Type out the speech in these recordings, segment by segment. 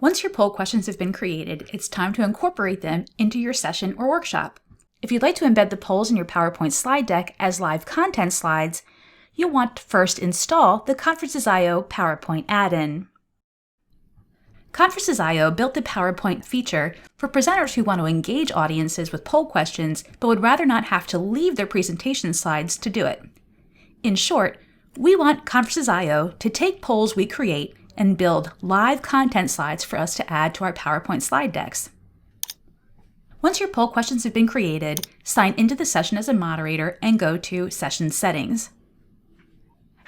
Once your poll questions have been created, it's time to incorporate them into your session or workshop. If you'd like to embed the polls in your PowerPoint slide deck as live content slides, you'll want to first install the Conferences.io PowerPoint add-in. Conferences.io built the PowerPoint feature for presenters who want to engage audiences with poll questions but would rather not have to leave their presentation slides to do it. In short, we want Conferences.io to take polls we create and build live content slides for us to add to our PowerPoint slide decks. Once your poll questions have been created, sign into the session as a moderator and go to Session Settings.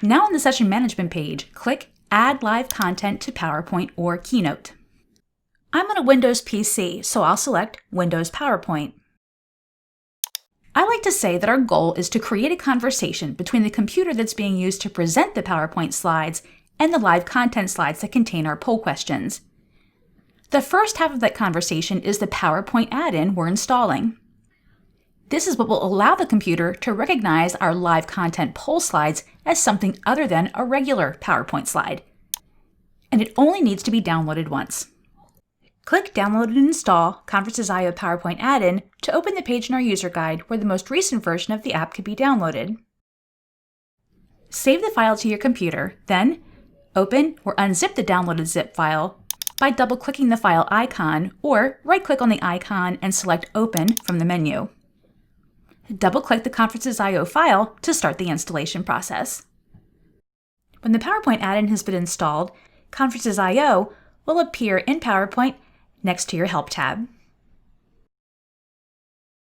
Now on the Session Management page, click Add Live Content to PowerPoint or Keynote. I'm on a Windows PC, so I'll select Windows PowerPoint. I like to say that our goal is to create a conversation between the computer that's being used to present the PowerPoint slides and the live content slides that contain our poll questions. The first half of that conversation is the PowerPoint add-in we're installing. This is what will allow the computer to recognize our live content poll slides as something other than a regular PowerPoint slide. And it only needs to be downloaded once. Click Download and Install Conferences.io PowerPoint add-in to open the page in our user guide where the most recent version of the app can be downloaded. Save the file to your computer, then open or unzip the downloaded zip file by double-clicking the file icon or right-click on the icon and select Open from the menu. Double-click the Conferences.io file to start the installation process. When the PowerPoint add-in has been installed, Conferences.io will appear in PowerPoint next to your Help tab.